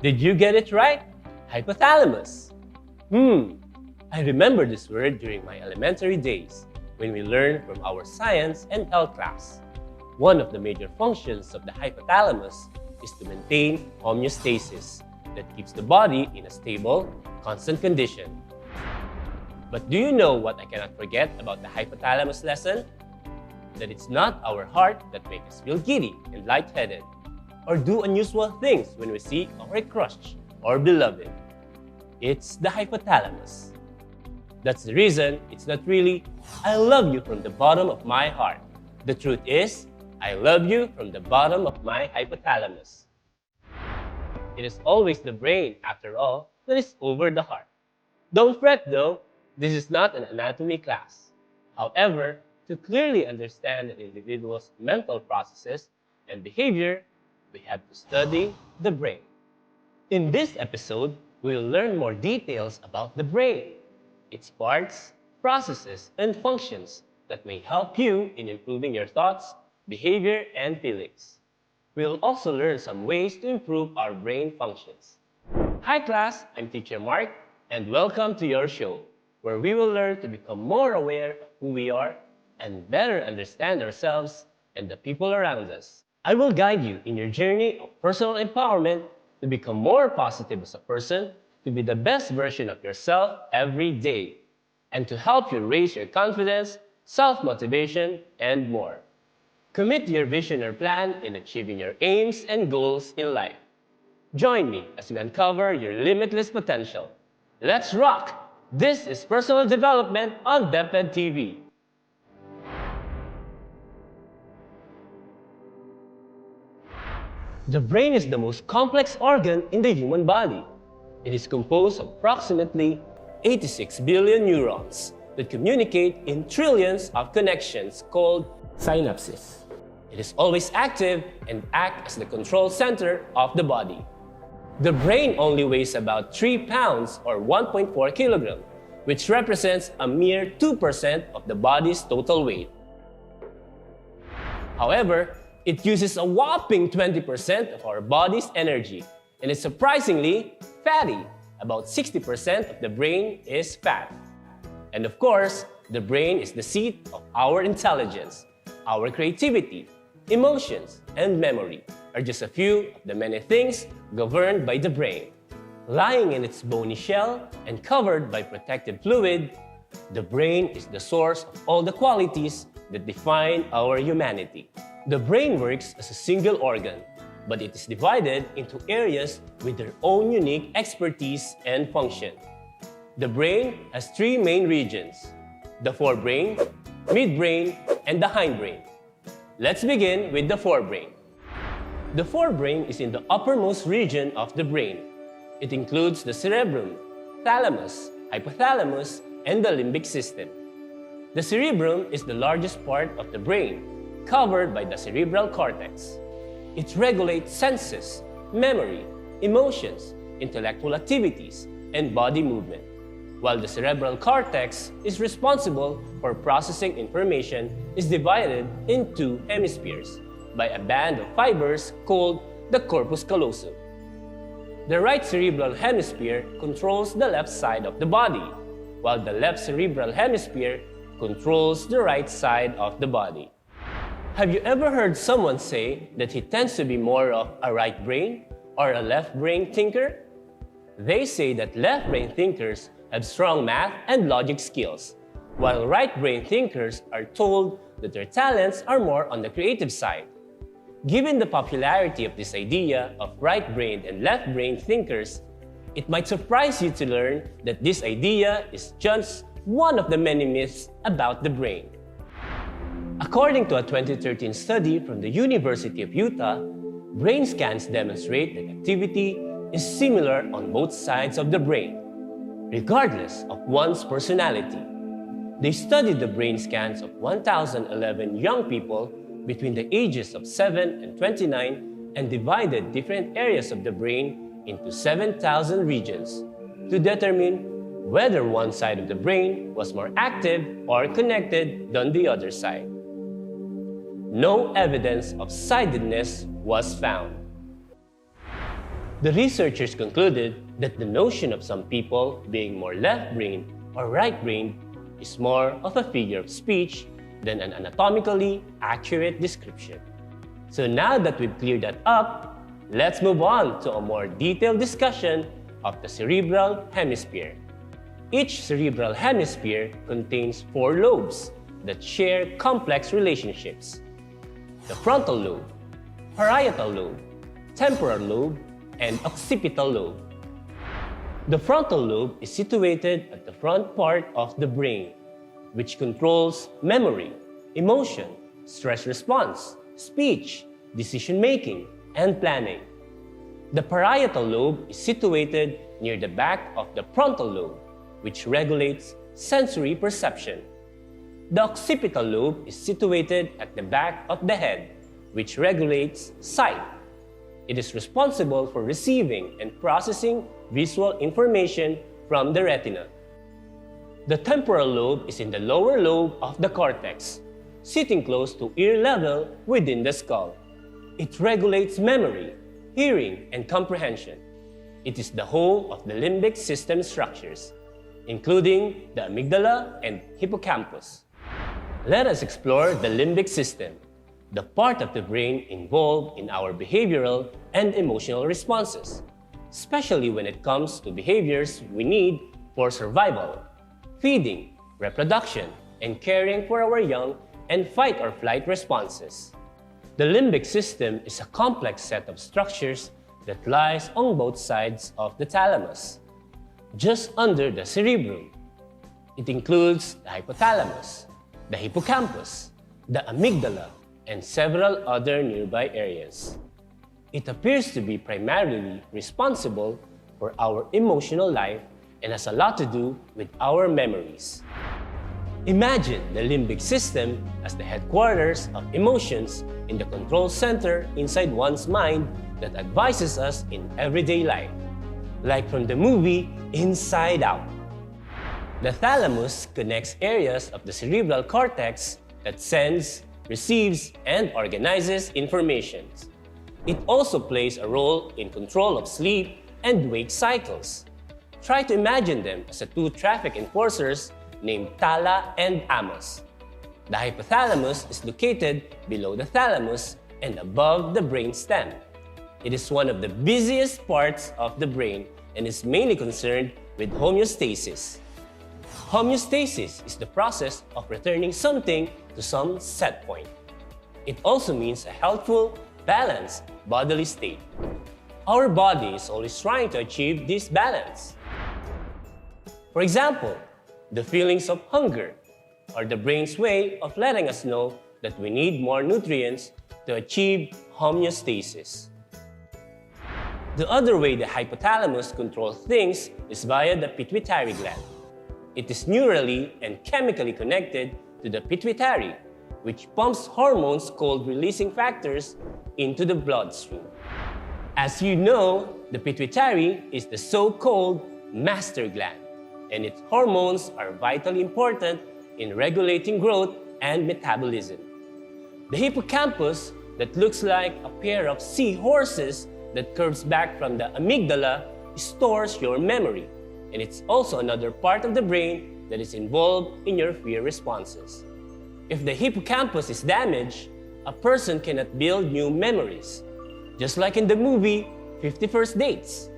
Did you get it right? Hypothalamus. I remember this word during my elementary days when we learned from our science and health class. One of the major functions of the hypothalamus is to maintain homeostasis that keeps the body in a stable, constant condition. But do you know what I cannot forget about the hypothalamus lesson? That it's not our heart that makes us feel giddy and lightheaded, or do unusual things when we see our crush or beloved. It's the hypothalamus. That's the reason it's not really, "I love you from the bottom of my heart." The truth is, "I love you from the bottom of my hypothalamus." It is always the brain, after all, that is over the heart. Don't fret though, this is not an anatomy class. However, to clearly understand an individual's mental processes and behavior, we have to study the brain. In this episode, we'll learn more details about the brain, its parts, processes, and functions that may help you in improving your thoughts, behavior, and feelings. We'll also learn some ways to improve our brain functions. Hi class, I'm Teacher Mark, and welcome to your show, where we will learn to become more aware of who we are and better understand ourselves and the people around us. I will guide you in your journey of personal empowerment to become more positive as a person, to be the best version of yourself every day, and to help you raise your confidence, self-motivation, and more. Commit to your vision or plan in achieving your aims and goals in life. Join me as we uncover your limitless potential. Let's rock! This is Personal Development on DepEd TV. The brain is the most complex organ in the human body. It is composed of approximately 86 billion neurons that communicate in trillions of connections called synapses. It is always active and acts as the control center of the body. The brain only weighs about 3 pounds or 1.4 kilograms, which represents a mere 2% of the body's total weight. However, it uses a whopping 20% of our body's energy, and is surprisingly fatty. About 60% of the brain is fat. And of course, the brain is the seat of our intelligence. Our creativity, emotions, and memory are just a few of the many things governed by the brain. Lying in its bony shell and covered by protective fluid, the brain is the source of all the qualities that define our humanity. The brain works as a single organ, but it is divided into areas with their own unique expertise and function. The brain has 3 main regions: the forebrain, midbrain, and the hindbrain. Let's begin with the forebrain. The forebrain is in the uppermost region of the brain. It includes the cerebrum, thalamus, hypothalamus, and the limbic system. The cerebrum is the largest part of the brain, covered by the cerebral cortex. It regulates senses, memory, emotions, intellectual activities, and body movement, while the cerebral cortex is responsible for processing information is divided into hemispheres by a band of fibers called the corpus callosum. The right cerebral hemisphere controls the left side of the body, while the left cerebral hemisphere controls the right side of the body. Have you ever heard someone say that he tends to be more of a right brain or a left brain thinker? They say that left brain thinkers have strong math and logic skills, while right brain thinkers are told that their talents are more on the creative side. Given the popularity of this idea of right-brained and left-brained thinkers, it might surprise you to learn that this idea is just one of the many myths about the brain. According to a 2013 study from the University of Utah, brain scans demonstrate that activity is similar on both sides of the brain. regardless of one's personality. They studied the brain scans of 1,011 young people between the ages of 7 and 29 and divided different areas of the brain into 7,000 regions to determine whether one side of the brain was more active or connected than the other side. No evidence of sidedness was found. The researchers concluded that the notion of some people being more left-brained or right-brained is more of a figure of speech than an anatomically accurate description. So now that we've cleared that up, let's move on to a more detailed discussion of the cerebral hemisphere. Each cerebral hemisphere contains 4 lobes that share complex relationships: the frontal lobe, parietal lobe, temporal lobe, and occipital lobe. The frontal lobe is situated at the front part of the brain, which controls memory, emotion, stress response, speech, decision-making, and planning. The parietal lobe is situated near the back of the frontal lobe, which regulates sensory perception. The occipital lobe is situated at the back of the head, which regulates sight. It is responsible for receiving and processing visual information from the retina. The temporal lobe is in the lower lobe of the cortex, sitting close to ear level within the skull. It regulates memory, hearing, and comprehension. It is the home of the limbic system structures, including the amygdala and hippocampus. Let us explore the limbic system, the part of the brain involved in our behavioral and emotional responses, especially when it comes to behaviors we need for survival, feeding, reproduction, and caring for our young, and fight or flight responses. The limbic system is a complex set of structures that lies on both sides of the thalamus, just under the cerebrum. It includes the hypothalamus, the hippocampus, the amygdala, and several other nearby areas. It appears to be primarily responsible for our emotional life and has a lot to do with our memories. Imagine the limbic system as the headquarters of emotions in the control center inside one's mind that advises us in everyday life, like from the movie Inside Out. The thalamus connects areas of the cerebral cortex that sends, receives, and organizes information. It also plays a role in control of sleep and wake cycles. Try to imagine them as 2 traffic enforcers named Tala and Amos. The hypothalamus is located below the thalamus and above the brain stem. It is one of the busiest parts of the brain and is mainly concerned with homeostasis. Homeostasis is the process of returning something to some set point. It also means a healthful, balanced bodily state. Our body is always trying to achieve this balance. For example, the feelings of hunger are the brain's way of letting us know that we need more nutrients to achieve homeostasis. The other way the hypothalamus controls things is via the pituitary gland. It is neurally and chemically connected to the pituitary, which pumps hormones called releasing factors into the bloodstream. As you know, the pituitary is the so-called master gland, and its hormones are vitally important in regulating growth and metabolism. The hippocampus, that looks like a pair of seahorses that curves back from the amygdala, stores your memory, and it's also another part of the brain that is involved in your fear responses. If the hippocampus is damaged, a person cannot build new memories, just like in the movie 50 First Dates.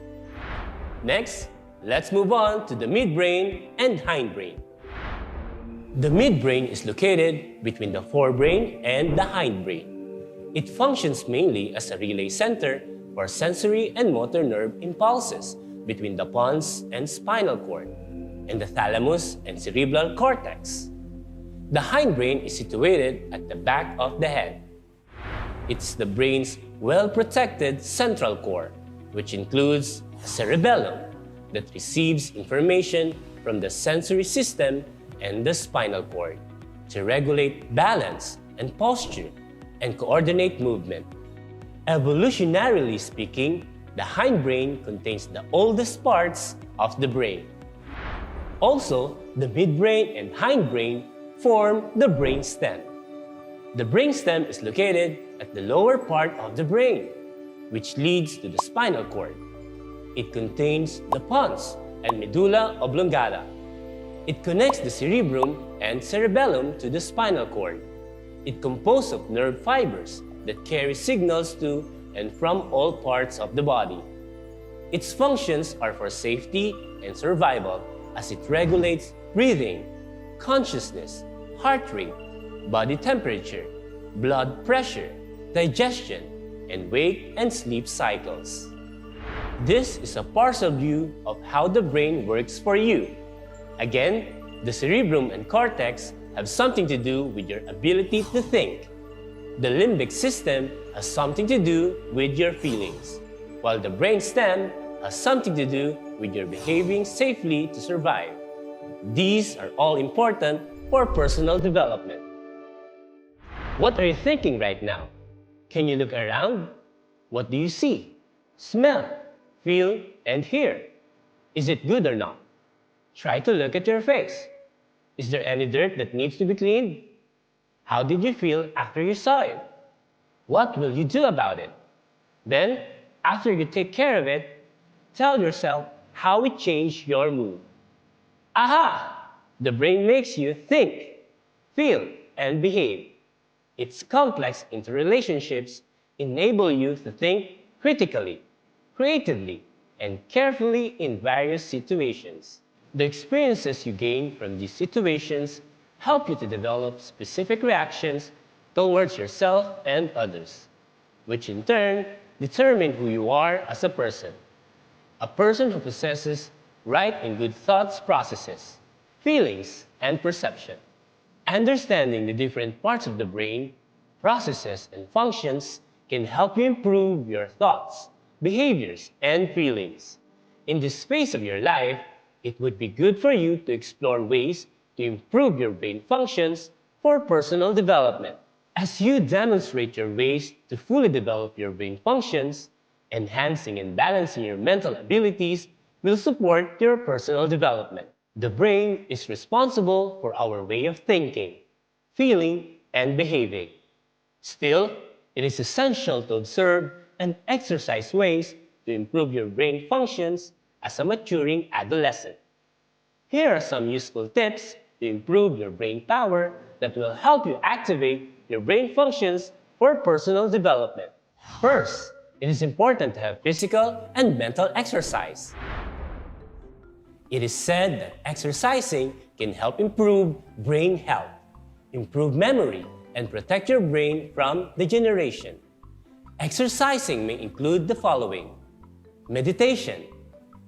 Next, let's move on to the midbrain and hindbrain. The midbrain is located between the forebrain and the hindbrain. It functions mainly as a relay center for sensory and motor nerve impulses between the pons and spinal cord, and the thalamus and cerebral cortex. The hindbrain is situated at the back of the head. It's the brain's well-protected central core, which includes a cerebellum, that receives information from the sensory system and the spinal cord to regulate balance and posture and coordinate movement. Evolutionarily speaking, the hindbrain contains the oldest parts of the brain. Also, the midbrain and hindbrain form the brainstem. The brainstem is located at the lower part of the brain, which leads to the spinal cord. It contains the pons and medulla oblongata. It connects the cerebrum and cerebellum to the spinal cord. It composed of nerve fibers that carry signals to and from all parts of the body. Its functions are for safety and survival as it regulates breathing, consciousness, heart rate, body temperature, blood pressure, digestion, and wake and sleep cycles. This is a partial view of how the brain works for you. Again, the cerebrum and cortex have something to do with your ability to think. The limbic system has something to do with your feelings, while the brainstem has something to do with your behaving safely to survive. These are all important for personal development. What are you thinking right now? Can you look around? What do you see, smell, feel, and hear? Is it good or not? Try to look at your face. Is there any dirt that needs to be cleaned? How did you feel after you saw it? What will you do about it? Then, after you take care of it, tell yourself how it changed your mood. Aha! The brain makes you think, feel, and behave. Its complex interrelationships enable you to think critically, creatively, and carefully in various situations. The experiences you gain from these situations help you to develop specific reactions towards yourself and others, which in turn determine who you are as a person. A person who possesses right and good thoughts processes, feelings, and perception. Understanding the different parts of the brain, processes, and functions can help you improve your thoughts, behaviors, and feelings. In this phase of your life, it would be good for you to explore ways to improve your brain functions for personal development. As you demonstrate your ways to fully develop your brain functions, enhancing and balancing your mental abilities will support your personal development. The brain is responsible for our way of thinking, feeling, and behaving. Still, it is essential to observe and exercise ways to improve your brain functions as a maturing adolescent. Here are some useful tips to improve your brain power that will help you activate your brain functions for personal development. First, it is important to have physical and mental exercise. It is said that exercising can help improve brain health, improve memory, and protect your brain from degeneration. Exercising may include the following: meditation,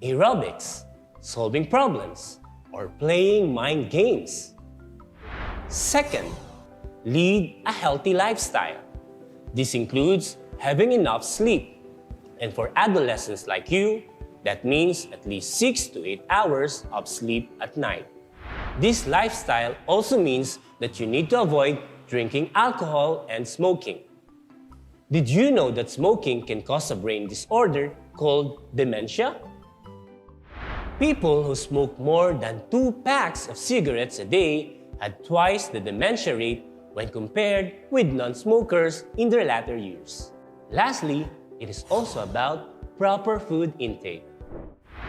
aerobics, solving problems, or playing mind games. Second, lead a healthy lifestyle. This includes having enough sleep. And for adolescents like you, that means at least 6 to 8 hours of sleep at night. This lifestyle also means that you need to avoid drinking alcohol and smoking. Did you know that smoking can cause a brain disorder called dementia? People who smoke more than 2 packs of cigarettes a day had twice the dementia rate when compared with non-smokers in their latter years. Lastly, it is also about proper food intake.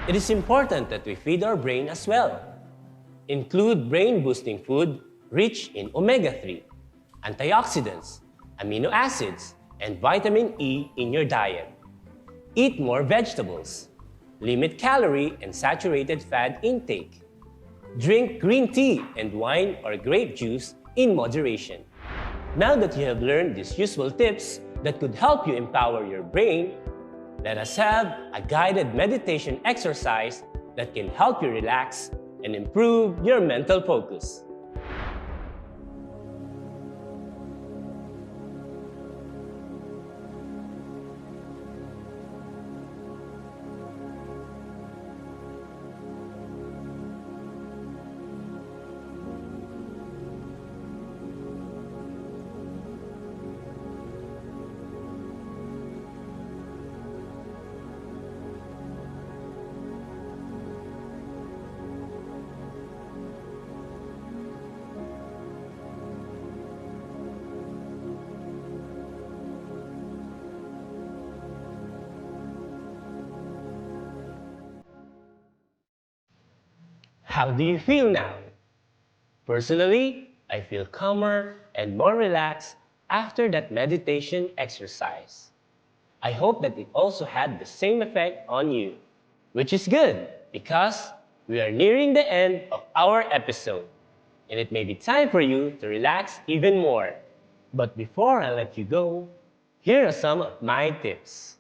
It is important that we feed our brain as well. Include brain-boosting food rich in omega-3, antioxidants, amino acids, and vitamin E in your diet. Eat more vegetables. Limit calorie and saturated fat intake. Drink green tea and wine or grape juice in moderation. Now that you have learned these useful tips that could help you empower your brain, let us have a guided meditation exercise that can help you relax and improve your mental focus. How do you feel now? Personally, I feel calmer and more relaxed after that meditation exercise. I hope that it also had the same effect on you, which is good because we are nearing the end of our episode and it may be time for you to relax even more. But before I let you go, here are some of my tips.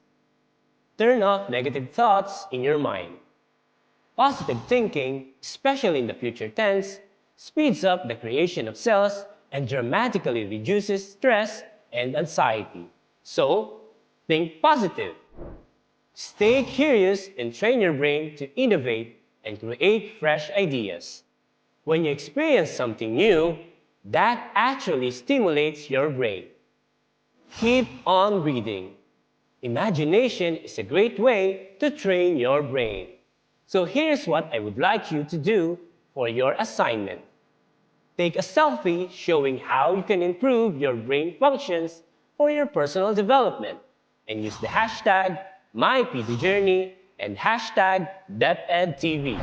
Turn off negative thoughts in your mind. Positive thinking, especially in the future tense, speeds up the creation of cells and dramatically reduces stress and anxiety. So, think positive. Stay curious and train your brain to innovate and create fresh ideas. When you experience something new, that actually stimulates your brain. Keep on reading. Imagination is a great way to train your brain. So here's what I would like you to do for your assignment. Take a selfie showing how you can improve your brain functions for your personal development and use the hashtag MyPDJourney and hashtag DepEd TV.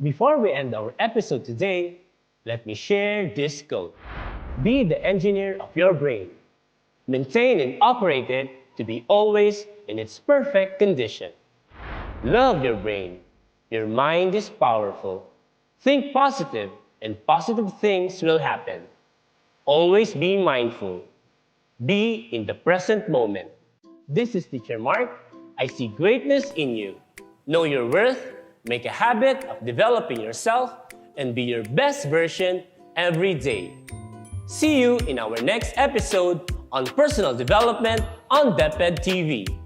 Before we end our episode today, let me share this quote. Be the engineer of your brain. Maintain and operate it to be always in its perfect condition. Love your brain. Your mind is powerful. Think positive and positive things will happen. Always be mindful. Be in the present moment. This is Teacher Mark. I see greatness in you. Know your worth, make a habit of developing yourself, and be your best version every day. See you in our next episode on personal development on DepEd TV.